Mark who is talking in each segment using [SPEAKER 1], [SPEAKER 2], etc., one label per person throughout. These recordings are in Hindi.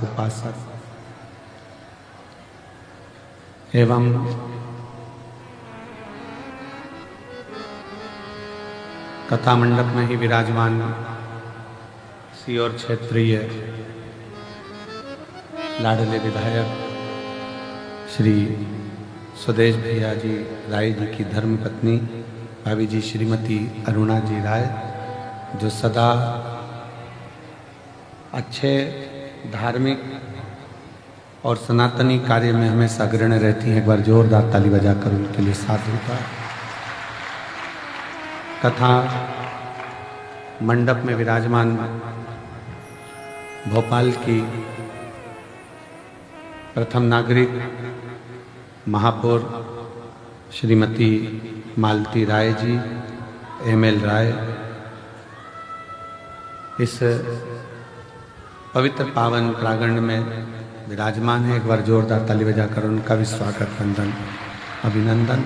[SPEAKER 1] उपासक एवं कथा मंडप में ही विराजमान सीहोर क्षेत्रीय लाडले विधायक श्री सुदेश भैया जी राय जी की धर्मपत्नी भाभी जी श्रीमती अरुणा जी राय, जो सदा अच्छे धार्मिक और सनातनी कार्य में हमेशा अग्रणी रहती हैं। एक बार जोरदार ताली बजाकर उनके लिए साधु का। कथा मंडप में विराजमान भोपाल की प्रथम नागरिक महापौर श्रीमती मालती राय जी एमएल राय इस पवित्र पावन प्रांगण में विराजमान है। एक बार जोरदार ताली बजाकर उनका भी स्वागत वंदन अभिनंदन।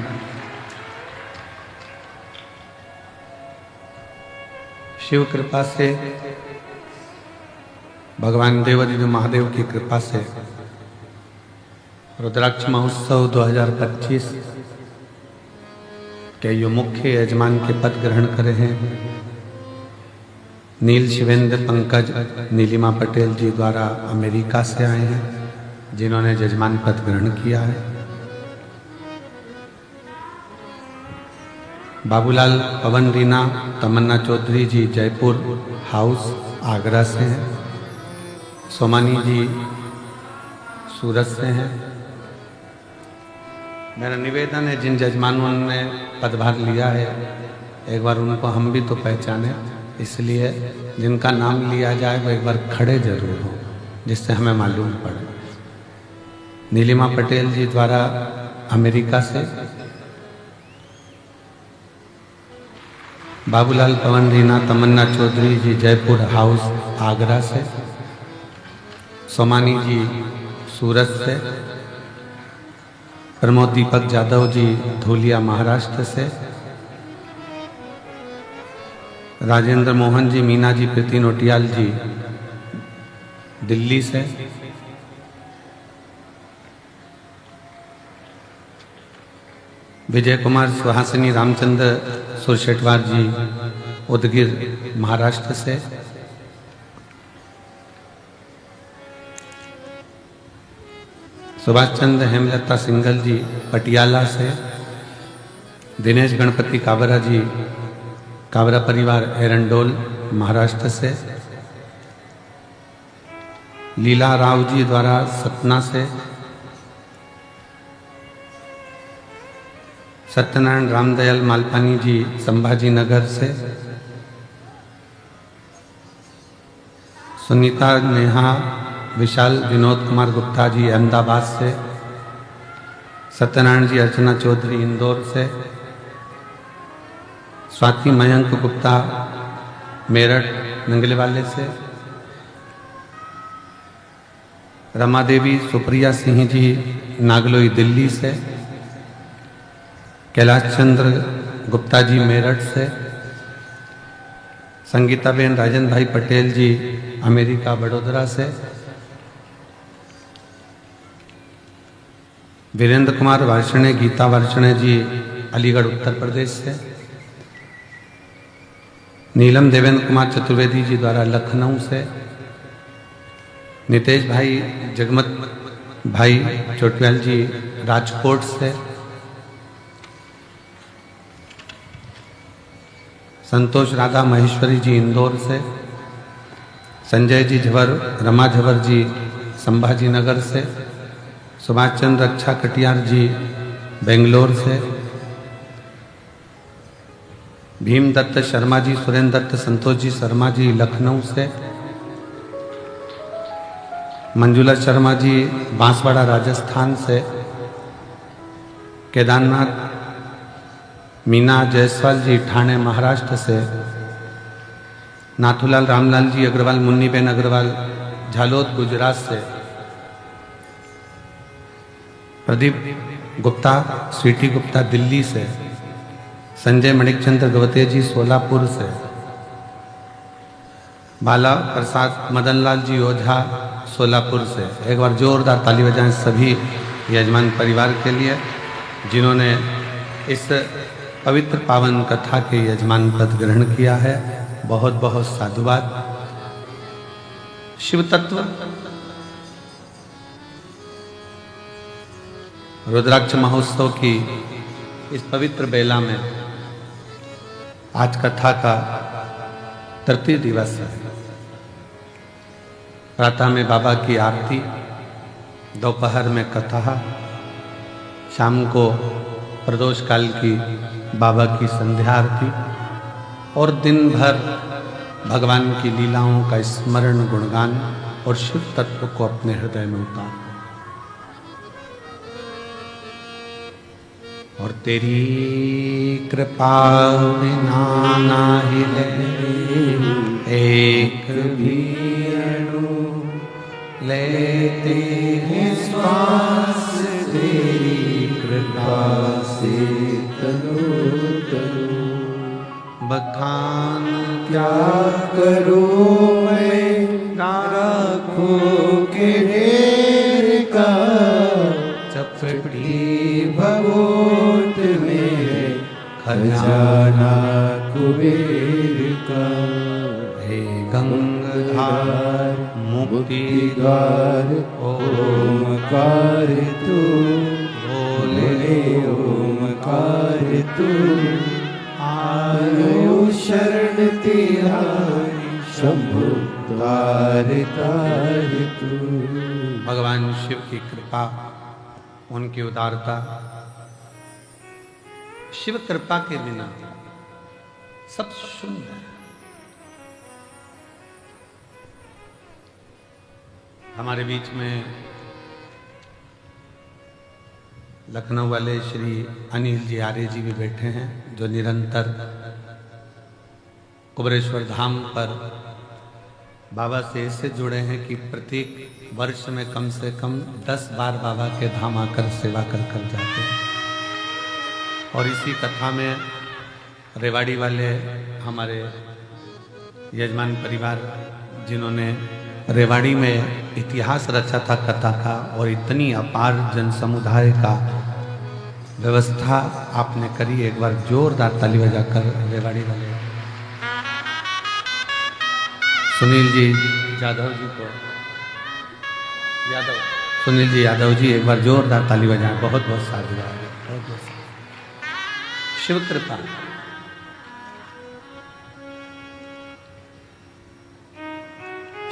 [SPEAKER 1] शिव कृपा से, भगवान देवादिदेव महादेव की कृपा से रुद्राक्ष महोत्सव 2025 के जो मुख्य यजमान के पद ग्रहण करे हैं नील शिवेंद्र पंकज नीलिमा पटेल जी द्वारा अमेरिका से आए हैं, जिन्होंने यजमान पद ग्रहण किया है। बाबूलाल पवन रीना तमन्ना चौधरी जी जयपुर हाउस आगरा से हैं। सोमानी जी सूरत से हैं। मेरा निवेदन है, जिन यजमानों ने पदभार लिया है एक बार उनको हम भी तो पहचाने, इसलिए जिनका नाम लिया जाए वो एक बार खड़े जरूर हो, जिससे हमें मालूम पड़े। नीलिमा पटेल जी द्वारा अमेरिका से, बाबूलाल पवन रीना तमन्ना चौधरी जी जयपुर हाउस आगरा से, सोमानी जी सूरत से, प्रमोद दीपक जादव जी धूलिया महाराष्ट्र से, राजेंद्र मोहन जी मीना जी प्रीति नोटियाल जी दिल्ली से, विजय कुमार सुहासिनी रामचंद्र सुरशेटवार जी उदगिर महाराष्ट्र से, सुभाष चंद्र हेमलता सिंघल जी पटियाला से, दिनेश गणपति काबरा जी काबरा परिवार एरंडोल महाराष्ट्र से, लीला राव जी द्वारा सतना से, सत्यनारायण रामदयाल मालपानी जी संभाजी नगर से, सुनीता नेहा विशाल विनोद कुमार गुप्ता जी अहमदाबाद से, सत्यनारायण जी अर्चना चौधरी इंदौर से, स्वाति मयंक गुप्ता मेरठ नंगलेवाले से, रमा देवी सुप्रिया सिंह जी नागलोई दिल्ली से, कैलाश चंद्र गुप्ता जी मेरठ से, संगीताबेन राजन भाई पटेल जी अमेरिका बड़ोदरा से, वीरेंद्र कुमार वार्षणे गीता वार्षणे जी अलीगढ़ उत्तर प्रदेश से, नीलम देवेंद्र कुमार चतुर्वेदी जी द्वारा लखनऊ से, नितेश भाई जगमत भाई चोटवाल जी राजकोट से, संतोष राधा महेश्वरी जी इंदौर से, संजय जी झवर रमा झवर जी संभाजी नगर से, सुभाष चंद्र रक्षा कटियार जी बेंगलोर से, भीम दत्त शर्मा जी सुरेंद्र दत्त संतोष जी शर्मा जी लखनऊ से, मंजुला शर्मा जी बांसवाड़ा राजस्थान से, केदारनाथ मीना जायसवाल जी ठाणे महाराष्ट्र से, नाथूलाल रामलाल जी अग्रवाल मुन्नीबेन अग्रवाल झालोद गुजरात से, प्रदीप गुप्ता स्वीटी गुप्ता दिल्ली से, संजय मणिकचंद्र गवते जी सोलापुर से, बाला प्रसाद मदनलाल जी ओझा सोलापुर से। एक बार जोरदार ताली बजाएं सभी यजमान परिवार के लिए जिन्होंने इस पवित्र पावन कथा के यजमान पद ग्रहण किया है। बहुत बहुत साधुवाद। शिव तत्व रुद्राक्ष महोत्सव की इस पवित्र बेला में आज कथा का तृतीय दिवस है। प्रातः में बाबा की आरती, दोपहर में कथा, शाम को प्रदोष काल की बाबा की संध्या आरती और दिन भर भगवान की लीलाओं का स्मरण गुणगान और शिव तत्व को अपने हृदय में उतार। और तेरी कृपा बिना नाहि लगे एक भी अणु लेते हैं श्वास तेरी कृपा से तनु तनु। बखान क्या करूं मैं राखों के ढेर का, चपटी भगोत में खजाना कुबेर का। हे गंगाधार मुक्ति द्वार ओमकार तू, बोले ओमकार तू। आयो शरण तेरा शंभु तार तार तू। भगवान शिव की कृपा, उनकी उदारता, शिव कृपा के बिना सब शून्य है। हमारे बीच में लखनऊ वाले श्री अनिल जी आर्य जी भी बैठे हैं, जो निरंतर कुबरेश्वर धाम पर बाबा से ऐसे जुड़े हैं कि प्रत्येक वर्ष में कम से कम 10 बार बाबा के धाम आकर सेवा कर जाते हैं। और इसी कथा में रेवाड़ी वाले हमारे यजमान परिवार, जिन्होंने रेवाड़ी में इतिहास रचा था कथा का, और इतनी अपार जन समुदाय का व्यवस्था आपने करी। एक बार जोरदार ताली बजाकर रेवाड़ी वाले सुनील जी यादव जी को, सुनील जी यादव जी एक बार जोरदार ताली बजाएं। बहुत बहुत साधुवाद, बहुत बहुत शिव कृपा।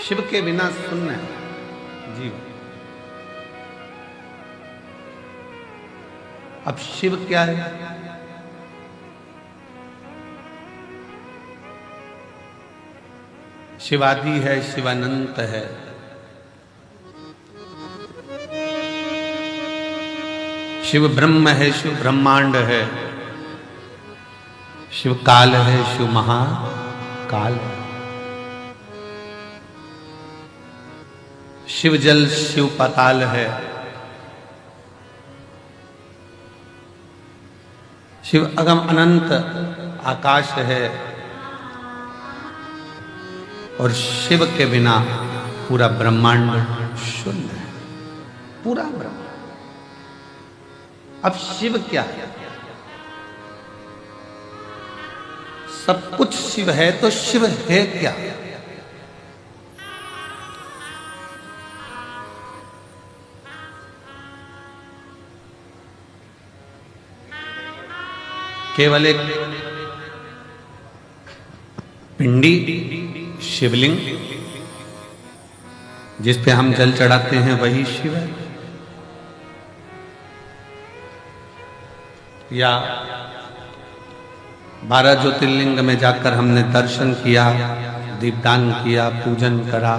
[SPEAKER 1] शिव के बिना शून्य जीवन। अब शिव क्या है? शिवादि है, शिवानंत है। शिव ब्रह्म है, शिव ब्रह्मांड है। शिव काल है, शिव महाकाल है। शिव जल, शिव पाताल है। शिव अगम अनंत आकाश है। और शिव के बिना पूरा ब्रह्मांड शून्य है, पूरा ब्रह्मांड। अब शिव क्या है? सब कुछ शिव है, तो शिव है क्या? केवल एक पिंडी, शिवलिंग जिस पे हम जल चढ़ाते हैं, वही शिव है? या 12 ज्योतिर्लिंग में जाकर हमने दर्शन किया, दीपदान किया, पूजन करा,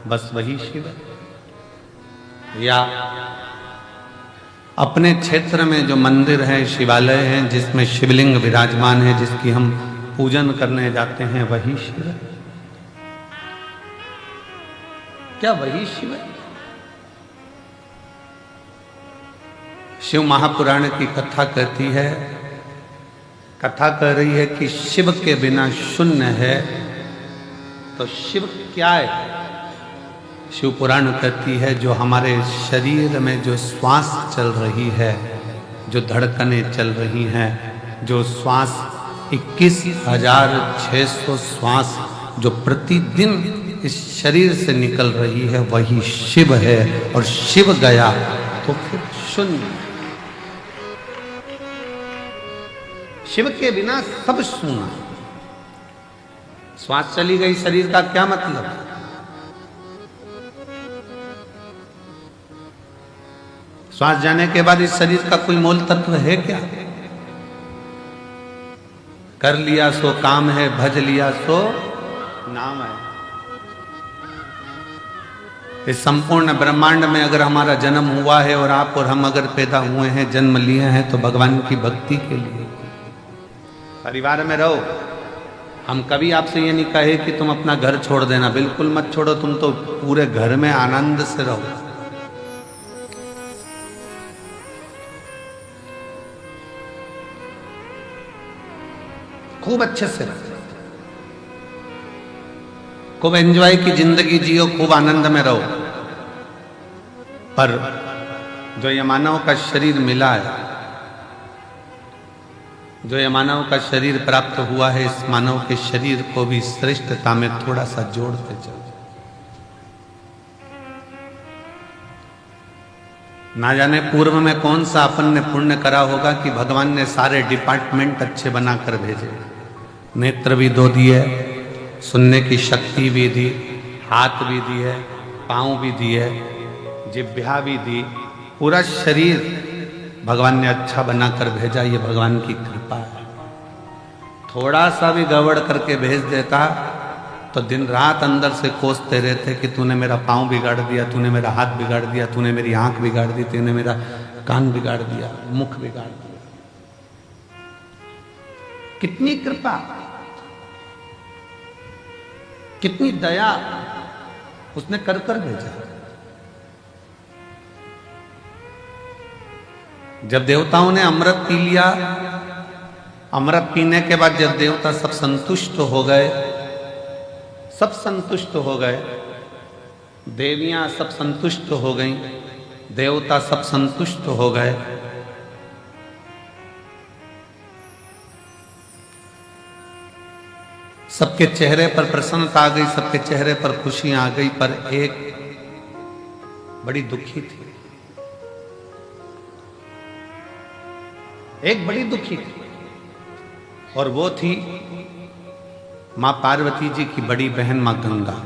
[SPEAKER 1] बस वही शिव है? या अपने क्षेत्र में जो मंदिर हैं, शिवालय हैं, जिसमें शिवलिंग विराजमान है, जिसकी हम पूजन करने जाते हैं, वही शिव है? क्या वही शिव है? शिव महापुराण की कथा कहती है, कथा कह रही है कि शिव के बिना शून्य है। तो शिव क्या है? शिव पुराण कहती है जो हमारे शरीर में जो श्वास चल रही है, जो धड़कनें चल रही हैं, जो श्वास 21,600 श्वास जो प्रतिदिन इस शरीर से निकल रही है वही शिव है। और शिव गया तो फिर शून्य। शिव के बिना सब शून्य। श्वास चली गई शरीर का क्या मतलब? श्वास जाने के बाद इस शरीर का कोई मूल तत्व है क्या? कर लिया सो काम है, भज लिया सो नाम है। इस संपूर्ण ब्रह्मांड में अगर हमारा जन्म हुआ है और आप और हम अगर पैदा हुए हैं, जन्म लिए हैं, तो भगवान की भक्ति के लिए। परिवार में रहो। हम कभी आपसे ये नहीं कहे कि तुम अपना घर छोड़ देना, बिल्कुल मत छोड़ो। तुम तो पूरे घर में आनंद से रहो। खूब अच्छे से रहो, खूब एंजॉय की जिंदगी जियो, खूब आनंद में रहो। पर जो ये मानव का शरीर मिला है, जो ये मानव का शरीर प्राप्त हुआ है, इस मानव के शरीर को भी श्रेष्ठता में थोड़ा सा जोड़ते चलो। ना जाने पूर्व में कौन सा अपन ने पुण्य करा होगा कि भगवान ने सारे डिपार्टमेंट अच्छे बनाकर भेजे। नेत्र भी दो दिए, सुनने की शक्ति भी दी, हाथ भी दिए, पांव भी दिए, जिह्वा भी दी, पूरा शरीर भगवान ने अच्छा बनाकर भेजा। ये भगवान की कृपा है। थोड़ा सा भी गड़बड़ करके भेज देता तो दिन रात अंदर से कोसते रहते कि तूने मेरा पांव बिगाड़ दिया, तूने मेरा हाथ बिगाड़ दिया, तूने मेरी आंख बिगाड़ दी, तूने मेरा कान बिगाड़ दिया, मुख बिगाड़ दिया। कितनी कृपा, कितनी दया उसने कर कर भेजा। जब देवताओं ने अमृत पी लिया, अमृत पीने के बाद जब देवता सब संतुष्ट हो गए, सब संतुष्ट हो गए, देवियां सब संतुष्ट हो गईं, देवता सब संतुष्ट हो गए, सबके चेहरे पर प्रसन्नता आ गई, सबके चेहरे पर खुशी आ गई। पर एक बड़ी दुखी थी, एक बड़ी दुखी थी, और वो थी मां पार्वती जी की बड़ी बहन मां गंगा।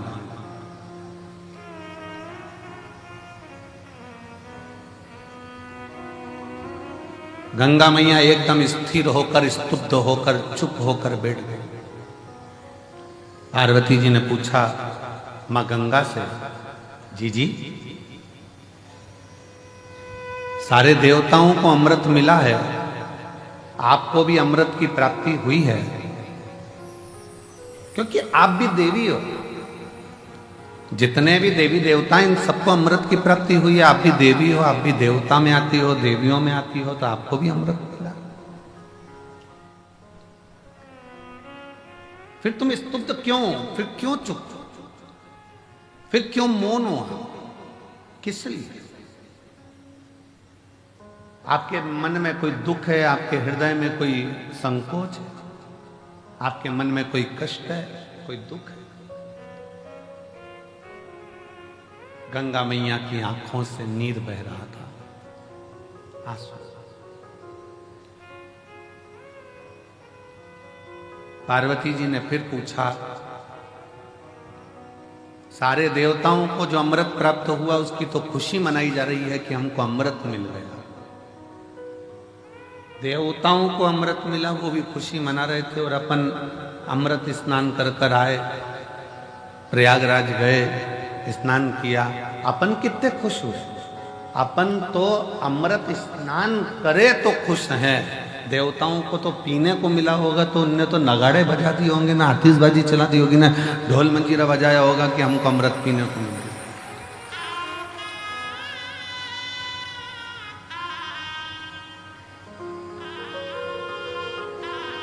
[SPEAKER 1] गंगा मैया एकदम स्थिर होकर, स्तब्ध होकर, चुप होकर बैठ गई। पार्वती जी ने पूछा मां गंगा से, जी सारे देवताओं को अमृत मिला है, आपको भी अमृत की प्राप्ति हुई है, क्योंकि आप भी देवी हो। जितने भी देवी देवता इन सबको अमृत की प्राप्ति हुई है। आप भी देवी हो, आप भी देवता में आती हो, देवियों में आती हो, तो आपको भी अमृत मिला। फिर तुम स्तुब्ध क्यों? फिर क्यों चुप? फिर क्यों मौन हुआ? किस लिए? आपके मन में कोई दुख है, आपके हृदय में कोई संकोच है, आपके मन में कोई कष्ट है, कोई दुख है? गंगा मैया की आंखों से नीर बह रहा था, आंसू। पार्वती जी ने फिर पूछा, सारे देवताओं को जो अमृत प्राप्त हुआ उसकी तो खुशी मनाई जा रही है कि हमको अमृत मिल गया। देवताओं को अमृत मिला, वो भी खुशी मना रहे थे, और अपन अमृत स्नान कर कर आए, प्रयागराज गए, स्नान किया, अपन कितने खुश हुए। अपन तो अमृत स्नान करे तो खुश हैं, देवताओं को तो पीने को मिला होगा तो उनने तो नगाड़े बजा दिए होंगे, ना आतिशबाजी चला दी होगी, ना ढोल मंजीरा बजाया होगा कि हमको अमृत पीने को मिला।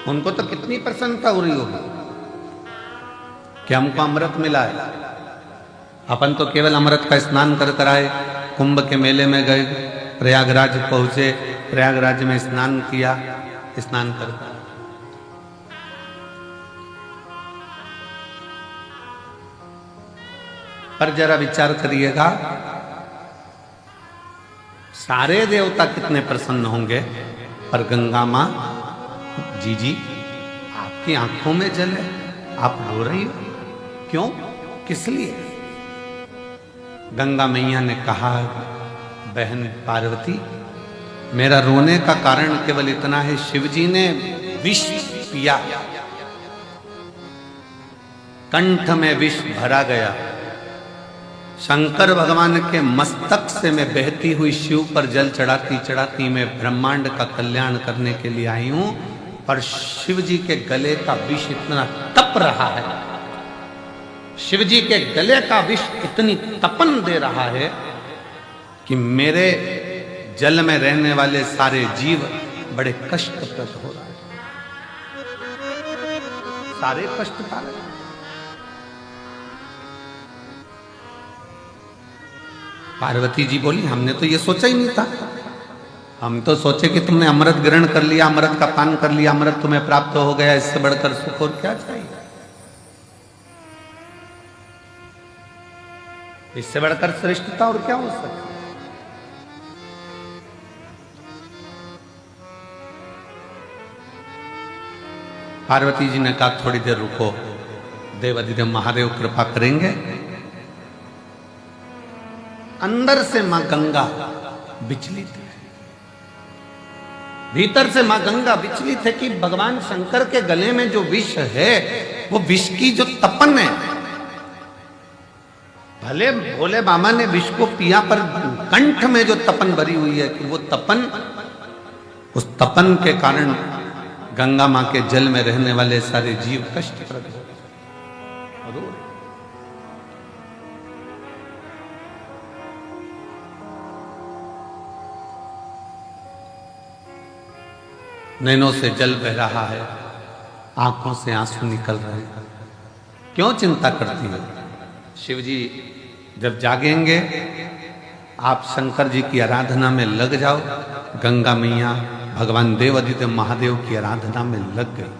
[SPEAKER 1] उनको तो कितनी प्रसन्नता हो रही होगी कि हमको अमृत मिला है। अपन तो केवल अमृत का स्नान कर कर आए, कुंभ के मेले में गए, प्रयागराज पहुंचे, प्रयागराज में स्नान किया, स्नान कर पर जरा विचार करिएगा, सारे देवता कितने प्रसन्न होंगे, पर गंगा मां, जी आपकी आंखों में जल है, आप रो रही हो क्यों, किस लिए? गंगा मैया ने कहा, बहन पार्वती, मेरा रोने का कारण केवल इतना है, शिवजी ने विष पिया, कंठ में विष भरा गया, शंकर भगवान के मस्तक से मैं बहती हुई शिव पर जल चढ़ाती चढ़ाती मैं ब्रह्मांड का कल्याण करने के लिए आई हूं, पर शिव जी के गले का विष इतना तप रहा है, शिव जी के गले का विष इतनी तपन दे रहा है कि मेरे जल में रहने वाले सारे जीव बड़े कष्टप्रद हो रहे हैं, सारे कष्ट पा रहे हैं। पार्वती जी बोली, हमने तो ये सोचा ही नहीं था, हम तो सोचे कि तुमने अमृत ग्रहण कर लिया, अमृत का पान कर लिया, अमृत तुम्हें प्राप्त हो गया, इससे बढ़कर सुख और क्या चाहिए, इससे बढ़कर श्रेष्ठता और क्या हो सकती। पार्वती जी ने कहा, थोड़ी देर रुको, देवाधिदेव महादेव कृपा करेंगे। अंदर से मां गंगा विचलित है, भीतर से मां गंगा विचलित है कि भगवान शंकर के गले में जो विष है, वो विष की जो तपन है, भले भोले बाबा ने विष को पिया, पर कंठ में जो तपन भरी हुई है, कि वो तपन, उस तपन के कारण गंगा मां के जल में रहने वाले सारे जीव कष्टप्रद हो। नैनों से जल बह रहा है, आंखों से आंसू निकल रहे हैं, क्यों चिंता करती है? शिव जी जब जागेंगे, आप शंकर जी की आराधना में लग जाओ। गंगा मैया भगवान देवाधिदेव महादेव की आराधना में लग गई।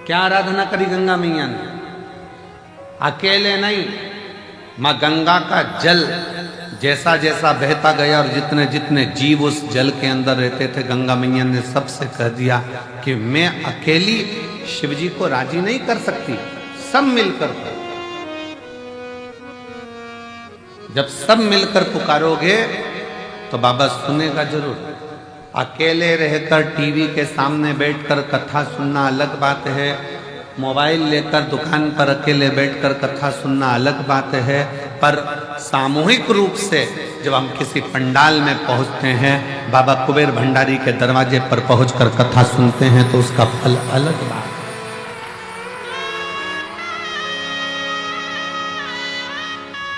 [SPEAKER 1] क्या आराधना करी गंगा मैया ने? अकेले नहीं, मां गंगा का जल जैसा जैसा बहता गया और जितने जितने जीव उस जल के अंदर रहते थे, गंगा मैया ने सबसे कह दिया कि मैं अकेली शिवजी को राजी नहीं कर सकती, सब मिलकर करो। जब सब मिलकर पुकारोगे तो बाबा सुनेगा जरूर। अकेले रहकर टीवी के सामने बैठकर कथा सुनना अलग बात है, मोबाइल लेकर दुकान पर अकेले बैठकर कथा सुनना अलग बात है, पर सामूहिक रूप से जब हम किसी पंडाल में पहुंचते हैं, बाबा कुबेर भंडारी के दरवाजे पर पहुंचकर कथा सुनते हैं, तो उसका फल अलग बात है।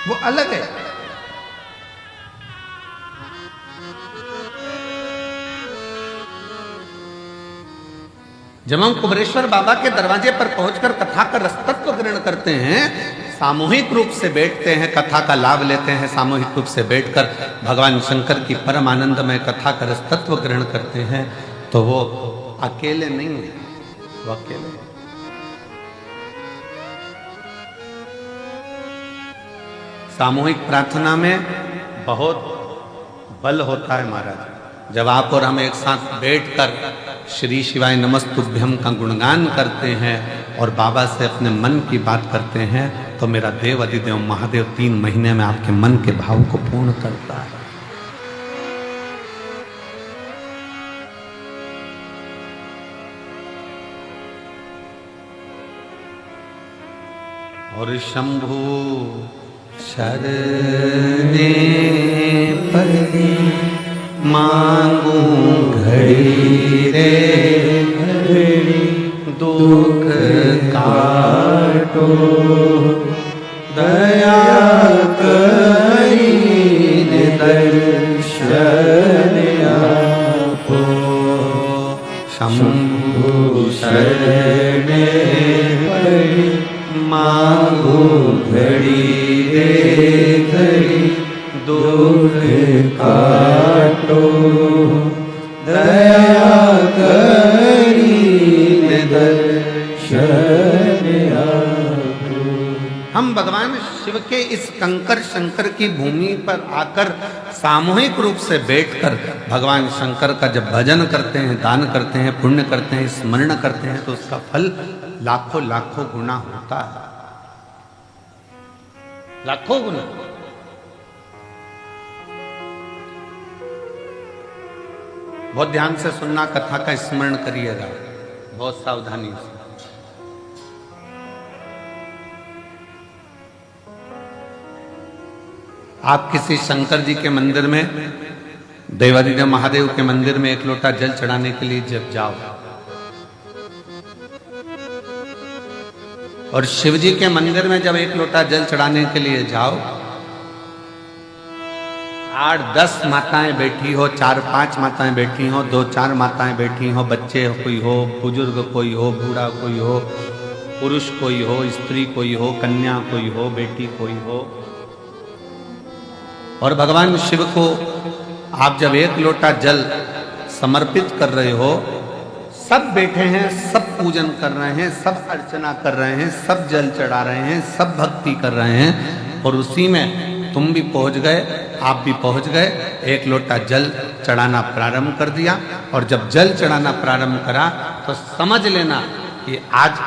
[SPEAKER 1] वो अलग है। जब हम कुबेरेश्वर बाबा के दरवाजे पर पहुंचकर कथा का रसतत्व ग्रहण करते हैं, सामूहिक रूप से बैठते हैं, कथा का लाभ लेते हैं, सामूहिक रूप से बैठकर भगवान शंकर की परम आनंदमय कथा का रसतत्व ग्रहण करते हैं, तो वो अकेले नहीं है, वो अकेले है। सामूहिक प्रार्थना में बहुत बल होता है महाराज। जब आप और हम एक साथ बैठकर श्री शिवाय नमस्तुभ्यम का गुणगान करते हैं और बाबा से अपने मन की बात करते हैं, तो मेरा देव अधिदेव महादेव 3 महीने में आपके मन के भाव को पूर्ण करता है। और शंभु शरणे पति मांगू घड़ी रे घड़ी, दुख काटो दया करी दर्शन आपो। शंभु शरणे मांगू घड़ी रे घड़ी दुख काटो, दया करी दर्शन आपो। हम भगवान शिव के इस कंकर शंकर की भूमि पर आकर सामूहिक रूप से बैठकर भगवान शंकर का जब भजन करते हैं, दान करते हैं, पुण्य करते हैं, स्मरण करते हैं, तो उसका फल लाखों लाखों गुना होता है, लाखों गुना। बहुत ध्यान से सुनना, कथा का स्मरण करिएगा बहुत सावधानी से। आप किसी शंकर जी के मंदिर में, देवादिदेव महादेव के मंदिर में एक लोटा जल चढ़ाने के लिए जब जाओ और शिव जी के मंदिर में जब एक लोटा जल चढ़ाने के लिए जाओ, 8-10 माताएं बैठी हो, 4-5 माताएं बैठी हो, 2-4 माताएं बैठी हो, बच्चे कोई हो, बुजुर्ग कोई हो, बूढ़ा कोई हो, पुरुष कोई हो, स्त्री कोई हो, कन्या कोई हो, बेटी कोई हो, और भगवान शिव को आप जब एक लोटा जल समर्पित कर रहे हो, सब बैठे हैं, सब पूजन कर रहे हैं, सब अर्चना कर रहे हैं, सब जल चढ़ा रहे हैं, सब भक्ति कर रहे हैं, और उसी में तुम भी पहुंच गए, आप भी पहुंच गए, एक लोटा जल चढ़ाना प्रारंभ कर दिया। और जब जल चढ़ाना प्रारंभ करा तो समझ लेना कि आज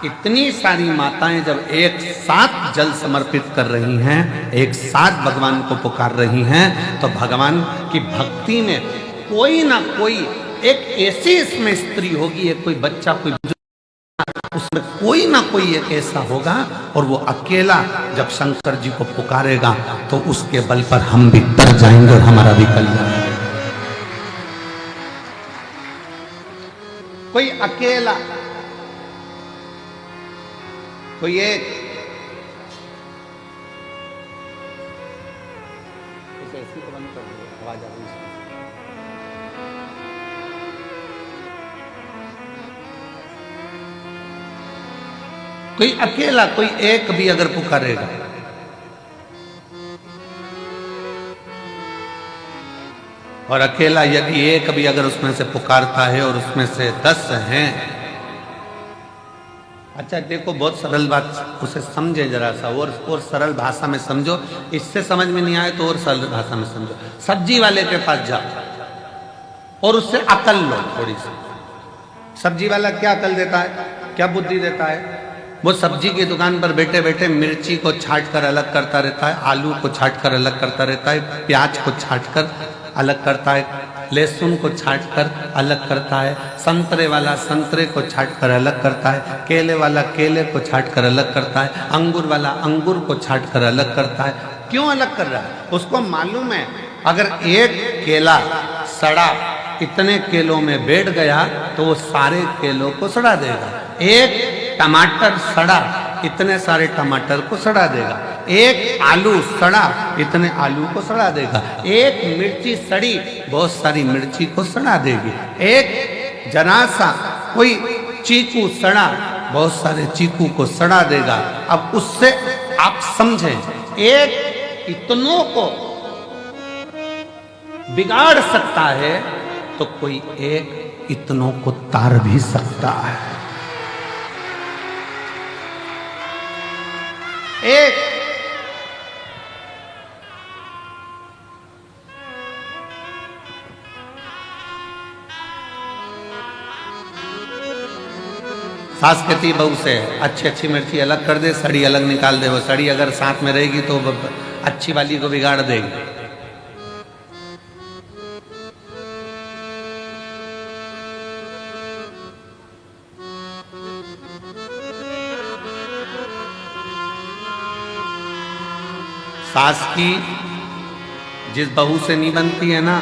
[SPEAKER 1] इतनी सारी माताएं जब एक साथ जल समर्पित कर रही हैं, एक साथ भगवान को पुकार रही हैं, तो भगवान की भक्ति में कोई ना कोई एक ऐसी इसमें स्त्री होगी, एक कोई बच्चा, कोई उसमें कोई ना कोई एक ऐसा होगा, और वो अकेला जब शंकर जी को पुकारेगा तो उसके बल पर हम भी तर जाएंगे और हमारा भी कल्याण। कोई अकेला, कोई एक, ऐसी तो बंद कर दो, आवाज आ रही है। कोई अकेला, कोई एक भी अगर पुकारेगा, और अकेला यदि एक भी अगर उसमें से पुकारता है और उसमें से 10 हैं, अच्छा देखो बहुत सरल बात, उसे समझे जरा सा, और सरल भाषा में समझो, इससे समझ में नहीं आए तो और सरल भाषा में समझो। सब्जी वाले के पास जाओ और उससे अकल लो थोड़ी सी। सब्जी वाला क्या अकल देता है, क्या बुद्धि देता है? वो सब्जी की दुकान पर बैठे बैठे मिर्ची को छांट कर अलग करता रहता है, आलू को छांट कर अलग करता रहता है, प्याज को छांट कर अलग करता है, लहसुन को छांट कर अलग करता है, संतरे वाला संतरे को छांट कर अलग करता है, केले वाला केले को छांट कर अलग करता है, अंगूर वाला अंगूर को छांट कर अलग करता है। क्यों अलग कर रहा है? उसको मालूम है अगर एक केला सड़ा इतने केलों में बैठ गया तो वो सारे केलों को सड़ा देगा। एक टमाटर सड़ा इतने सारे टमाटर को सड़ा देगा। एक आलू सड़ा इतने आलू को सड़ा देगा। एक मिर्ची सड़ी बहुत सारी मिर्ची को सड़ा देगी। एक जरा सा कोई चीकू सड़ा बहुत सारे चीकू को सड़ा देगा। अब उससे आप समझें, एक इतनों को बिगाड़ सकता है तो कोई एक इतनों को तार भी सकता है। एक सास कहती बहू से अच्छी अच्छी मिर्ची अलग कर दे, सड़ी अलग निकाल दे। वो सड़ी अगर साथ में रहेगी तो अच्छी वाली को बिगाड़ देगी। सास की जिस बहू से नहीं बनती है ना,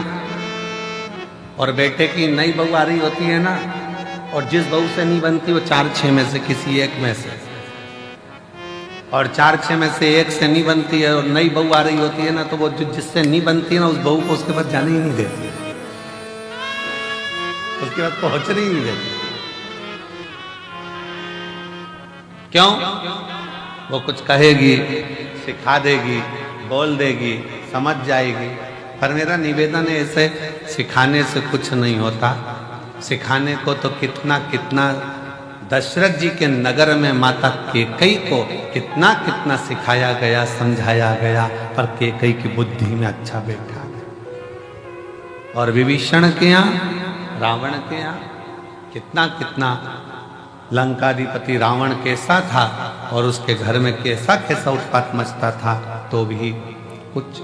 [SPEAKER 1] और बेटे की नई बहू आ रही होती है ना, और जिस बहू से नहीं बनती वो 4-6 में से किसी एक में से, और 4-6 में से एक से नहीं बनती है और नई बहू आ रही होती है ना, तो वो जिससे नहीं बनती है ना उस बहू को उसके बाद जाने ही नहीं देती, उसके बाद पहुंचने ही नहीं देती। क्यों? वो कुछ कहेगी, सिखा देगी, बोल देगी, समझ जाएगी। पर मेरा निवेदन है, ऐसे सिखाने से कुछ नहीं होता। सिखाने को तो कितना कितना दशरथ जी के नगर में माता कैकेयी को कितना कितना सिखाया गया, समझाया गया, पर कैकेयी की बुद्धि में अच्छा बैठा गया। और विभीषण के यहाँ, रावण के यहाँ कितना कितना लंकाधिपति रावण कैसा था और उसके घर में कैसा कैसा उत्पात मचता था, तो भी कुछ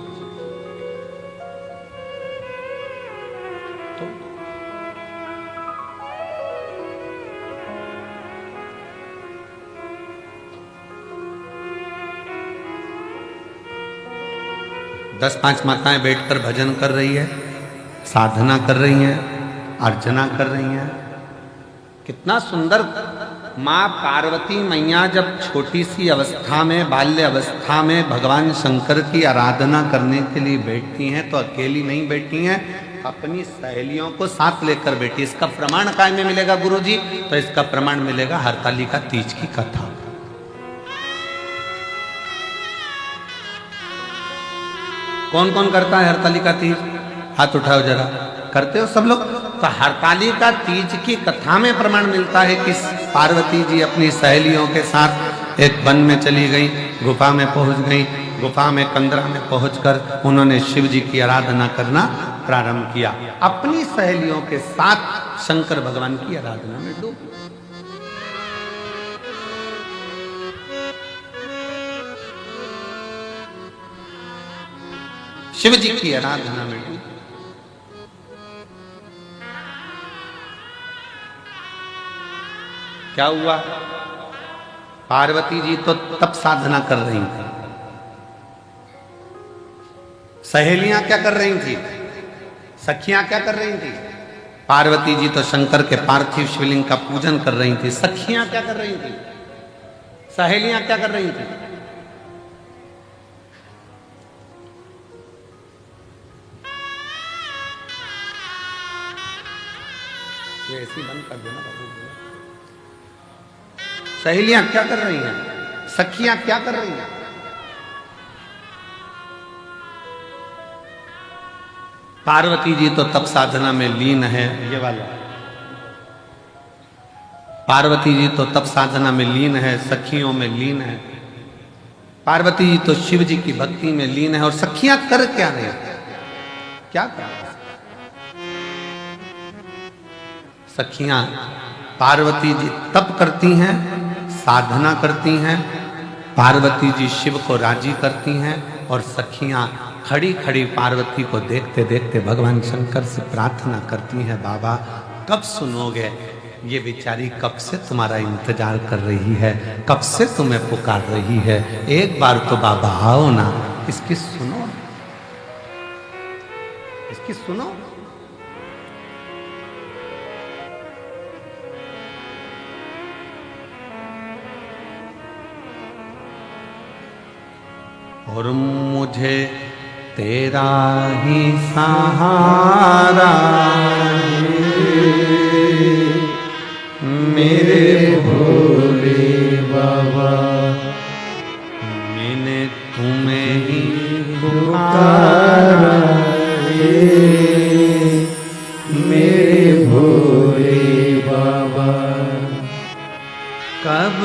[SPEAKER 1] तो दस पांच माताएं बैठकर भजन कर रही है, साधना कर रही हैं, अर्चना कर रही हैं। कितना सुंदर। माँ पार्वती मैया जब छोटी सी अवस्था में, बाल्य अवस्था में भगवान शंकर की आराधना करने के लिए बैठती हैं, तो अकेली नहीं बैठी हैं, अपनी सहेलियों को साथ लेकर बैठी। इसका प्रमाण काय में मिलेगा गुरुजी? तो इसका प्रमाण मिलेगा हरतालिका तीज की कथा। कौन कौन करता है हरतालिका तीज? हाथ उठाओ जरा। करते हो सब लोग? तो हरतालिका तीज की कथा में प्रमाण मिलता है कि पार्वती जी अपनी सहेलियों के साथ एक वन में चली गई, गुफा में पहुंच गई। गुफा में कंदरा में पहुंचकर उन्होंने शिव जी की आराधना करना प्रारंभ किया। अपनी सहेलियों के साथ शंकर भगवान की आराधना में डूब। शिव जी की आराधना में डूब। क्या हुआ? पार्वती जी तो तप साधना कर रही थी, सहेलियां क्या कर रही थी? सखियां क्या कर रही थी? पार्वती जी तो शंकर के पार्थिव शिवलिंग का पूजन कर रही थी। सखियां क्या कर रही थी? सहेलियां क्या कर रही थी? ये ऐसी बंद कर देना बाबू। सहेलियां क्या कर रही हैं? सखियां क्या कर रही हैं? पार्वती जी तो तप साधना में लीन है। ये वाला पार्वती जी तो तप साधना में लीन है, सखियों में लीन है। पार्वती जी तो शिव जी की भक्ति में लीन है। और सखियां कर क्या रही? क्या कर? सखियां, पार्वती जी तप करती हैं, साधना करती हैं, पार्वती जी शिव को राजी करती हैं, और सखियां खड़ी खड़ी पार्वती को देखते देखते भगवान शंकर से प्रार्थना करती हैं, बाबा कब सुनोगे? ये बेचारी कब से तुम्हारा इंतजार कर रही है, कब से तुम्हें पुकार रही है, एक बार तो बाबा आओ ना, इसकी सुनो, इसकी सुनो। और मुझे तेरा ही सहारा मेरे भोले बाबा, मैंने तुम्हें ही पुकारा मेरे भोले बाबा। कब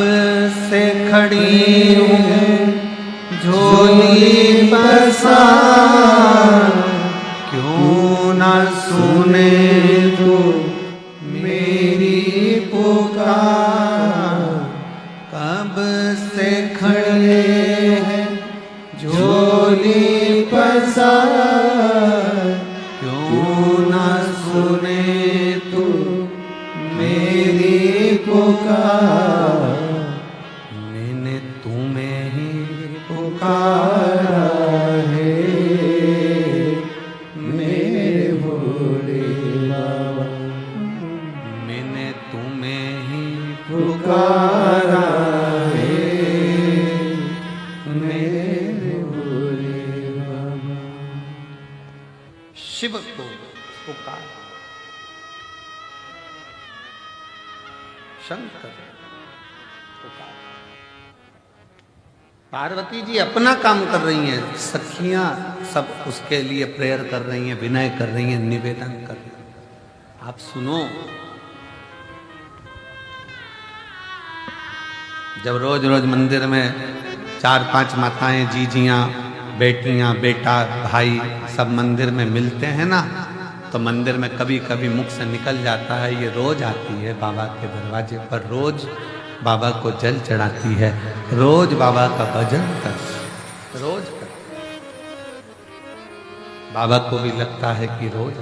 [SPEAKER 1] से खड़ी हूँ झोली पसार, क्यों ना सुने तू मेरी पुकार। कब से खड़े हैं झोली पसार, क्यों ना सुने तू मेरी पुकार। मैंने तुम्हें ही पुकारा है मेरे भोले बाबा, मैंने तुम्हें ही पुकारा है मेरे भोले बाबा। शिव को पुकार, शंकर पुकार। पार्वती जी अपना काम कर रही हैं, सखियां सब उसके लिए प्रेयर कर रही हैं, विनय कर रही हैं, निवेदन कर रही हैं। आप सुनो, जब रोज रोज मंदिर में 4-5 माताएं, जीजियां, बेटियां, बेटा, भाई सब मंदिर में मिलते हैं ना, तो मंदिर में कभी कभी मुख से निकल जाता है, ये रोज आती है बाबा के दरवाजे पर, रोज बाबा को जल चढ़ाती है, रोज बाबा का भजन कर, रोज कर। बाबा को भी लगता है कि रोज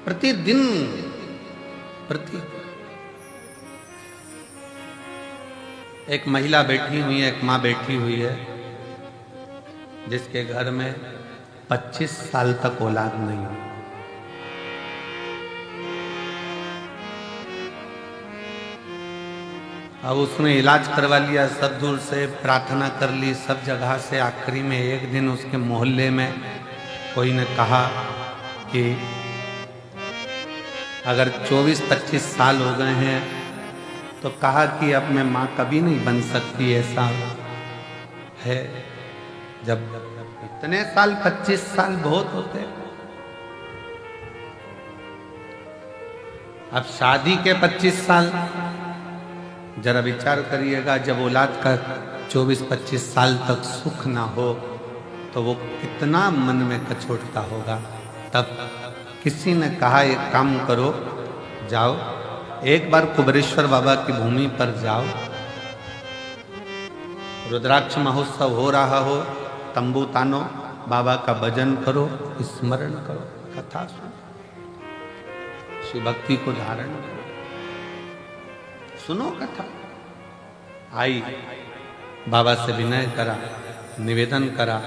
[SPEAKER 1] प्रतिदिन एक महिला बैठी हुई है, एक माँ बैठी हुई है, जिसके घर में 25 साल तक औलाद नहीं हुई। अब उसने इलाज करवा लिया, सब दूर से प्रार्थना कर ली, सब जगह से। आखिरी में एक दिन उसके मोहल्ले में कोई ने कहा कि अगर 24-25 साल हो गए हैं तो कहा कि अब मैं माँ कभी नहीं बन सकती, ऐसा है। जब इतने साल, 25 साल बहुत होते। अब शादी के 25 साल, जरा विचार करिएगा, जब औलाद का 24-25 साल तक सुख ना हो तो वो कितना मन में कचोटता होगा। तब किसी ने कहा एक काम करो, जाओ एक बार कुबरेश्वर बाबा की भूमि पर जाओ, रुद्राक्ष महोत्सव हो रहा हो, तंबू तानो, बाबा का भजन करो, स्मरण करो, कथा सुनो, शिव भक्ति को धारण करो, सुनो कथा। आई, बाबा से विनय करा, निवेदन करा,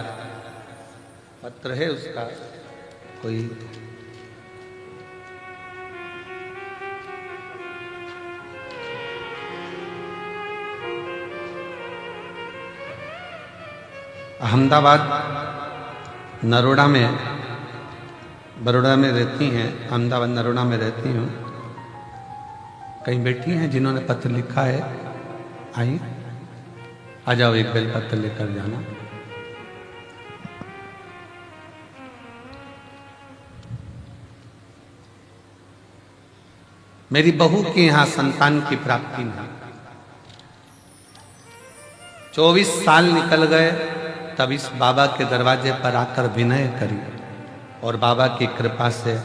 [SPEAKER 1] पत्र है उसका, कोई अहमदाबाद नरोड़ा में, बड़ौदा में रहती हैं, अहमदाबाद नरोड़ा में रहती हूँ। कहीं बैठी हैं जिन्होंने पत्र लिखा है, आई आ जाओ, एक बेल पत्र लेकर जाना। मेरी बहू के यहाँ संतान की प्राप्ति नहीं, 24 साल निकल गए, तब इस बाबा के दरवाजे पर आकर विनय करी और बाबा की कृपा से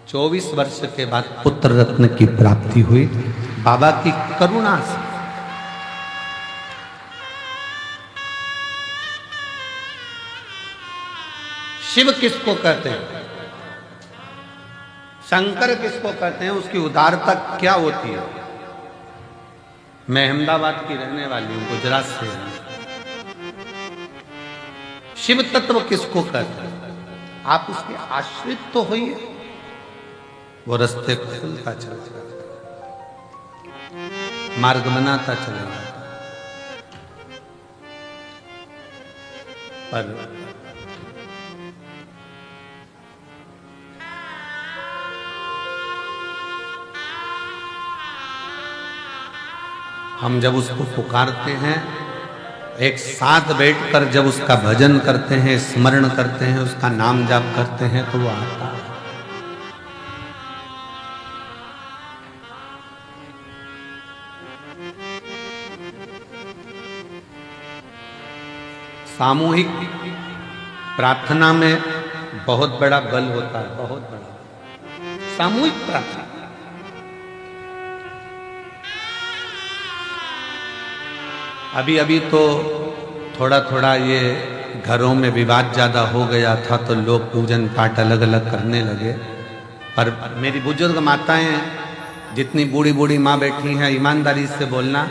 [SPEAKER 1] 24 वर्ष के बाद पुत्र रत्न की प्राप्ति हुई, बाबा की करुणा से। शिव किसको कहते हैं, शंकर किसको कहते हैं, उसकी उदारता क्या होती है। मैं अहमदाबाद की रहने वाली हूं, गुजरात से हूं। शिव तत्व किसको कहते हैं, आप उसके आश्रित तो होइए, वो रास्ते खुलता चला जाता, मार्ग बनाता चला जाता। पर हम जब उसको पुकारते हैं, एक साथ बैठकर जब उसका भजन करते हैं, स्मरण करते हैं, उसका नाम जाप करते हैं, तो वो आता है। सामूहिक प्रार्थना में बहुत बड़ा बल होता है, बहुत बड़ा सामूहिक प्रार्थना। अभी अभी तो थोड़ा थोड़ा ये घरों में विवाद ज़्यादा हो गया था, तो लोग पूजन पाठ अलग अलग करने लगे। पर मेरी बुजुर्ग माताएं, जितनी बूढ़ी बूढ़ी माँ बैठी हैं, ईमानदारी से बोलना,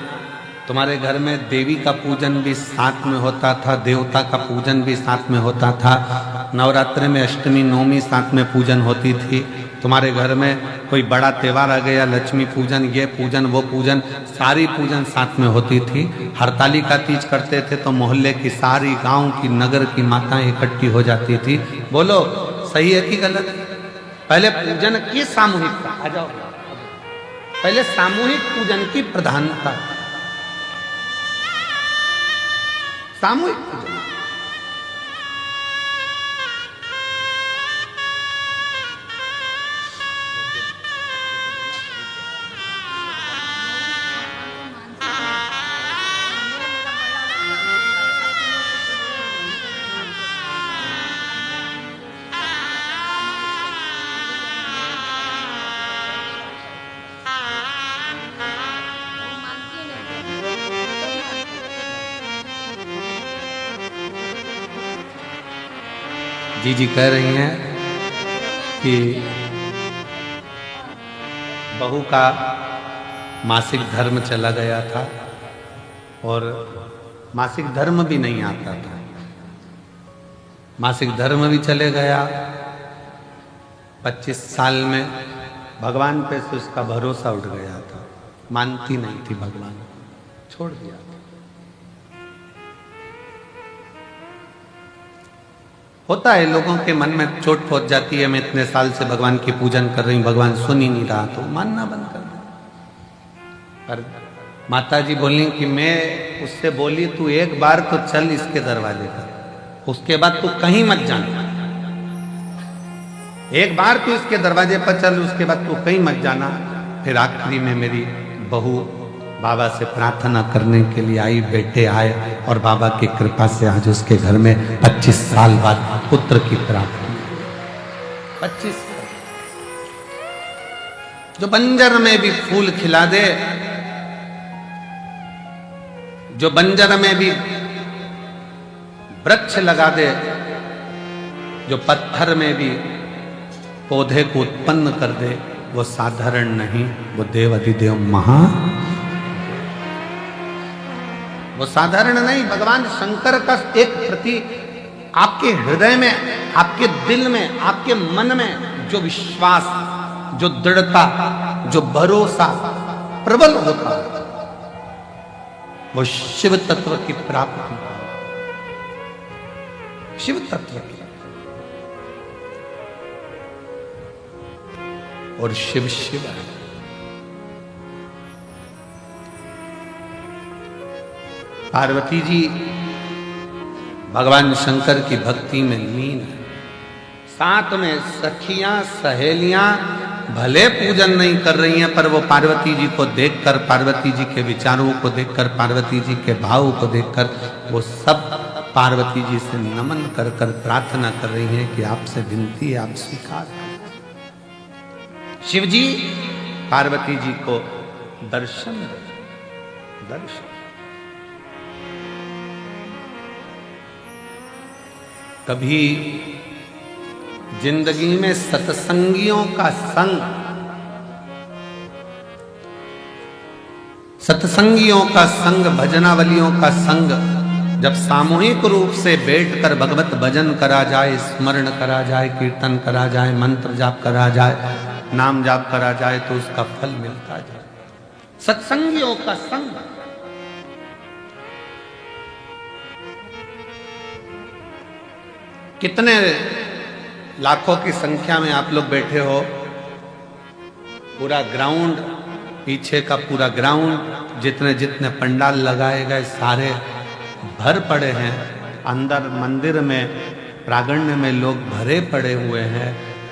[SPEAKER 1] तुम्हारे घर में देवी का पूजन भी साथ में होता था, देवता का पूजन भी साथ में होता था, नवरात्रि में अष्टमी नवमी साथ में पूजन होती थी। तुम्हारे घर में कोई बड़ा त्यौहार आ गया, लक्ष्मी पूजन, ये पूजन, वो पूजन, सारी पूजन साथ में होती थी। हरतालिका तीज करते थे तो मोहल्ले की सारी, गांव की, नगर की माताएं इकट्ठी हो जाती थी। बोलो सही है कि गलत? पहले पूजन की सामूहिकता, आ जाओ, पहले सामूहिक पूजन की प्रधानता, सामूहिक पूजन। जी कह रही हैं कि बहू का मासिक धर्म चला गया था और मासिक धर्म भी नहीं आता था, मासिक धर्म भी चले गया। 25 साल में भगवान पे से उसका भरोसा उठ गया था, मानती नहीं थी भगवान, छोड़ दिया। होता है लोगों के मन में चोट पहुंच जाती है, मैं इतने साल से भगवान की पूजन कर रही हूं, भगवान सुन ही नहीं रहा, तो मानना बंद कर दो। पर माता जी बोली कि मैं उससे बोली तू एक बार तो चल इसके दरवाजे पर, उसके बाद तू कहीं मत जाना, एक बार तू इसके दरवाजे पर चल, उसके बाद तू कहीं मत जाना। फिर आखिरी में मेरी बहू बाबा से प्रार्थना करने के लिए आई, बेटे आए और बाबा की कृपा से आज उसके घर में 25 साल बाद पुत्र की प्राप्ति। 25 साल जो बंजर में भी फूल खिला दे, जो बंजर में भी वृक्ष लगा दे, जो पत्थर में भी पौधे को उत्पन्न कर दे, वो साधारण नहीं, वो देव अधिदेव महा, वो साधारण नहीं। भगवान शंकर का एक प्रतीक आपके हृदय में, आपके दिल में, आपके मन में जो विश्वास, जो दृढ़ता, जो भरोसा प्रबल होता है, वो शिव तत्व की प्राप्ति, शिव तत्व की। और शिव शिव है, पार्वती जी भगवान शंकर की भक्ति में लीन है। साथ में सखियां सहेलियां भले पूजन नहीं कर रही हैं, पर वो पार्वती जी को देखकर, पार्वती जी के विचारों को देखकर, पार्वती जी के भाव को देखकर वो सब पार्वती जी से नमन कर कर प्रार्थना कर रही हैं कि आपसे विनती है, आप स्वीकार करें। शिव जी पार्वती जी को दर्शन दर्शन। कभी जिंदगी में सत्संगियों का संग, सत्संगियों का संग, भजनावलियों का संग जब सामूहिक रूप से बैठकर भगवत भजन करा जाए, स्मरण करा जाए, कीर्तन करा जाए, मंत्र जाप करा जाए, नाम जाप करा जाए, तो उसका फल मिलता जाए। सत्संगियों का संग, कितने लाखों की संख्या में आप लोग बैठे हो, पूरा ग्राउंड, पीछे का पूरा ग्राउंड, जितने जितने पंडाल लगाए गए सारे भर पड़े हैं। अंदर मंदिर में, प्रांगण में लोग भरे पड़े हुए हैं।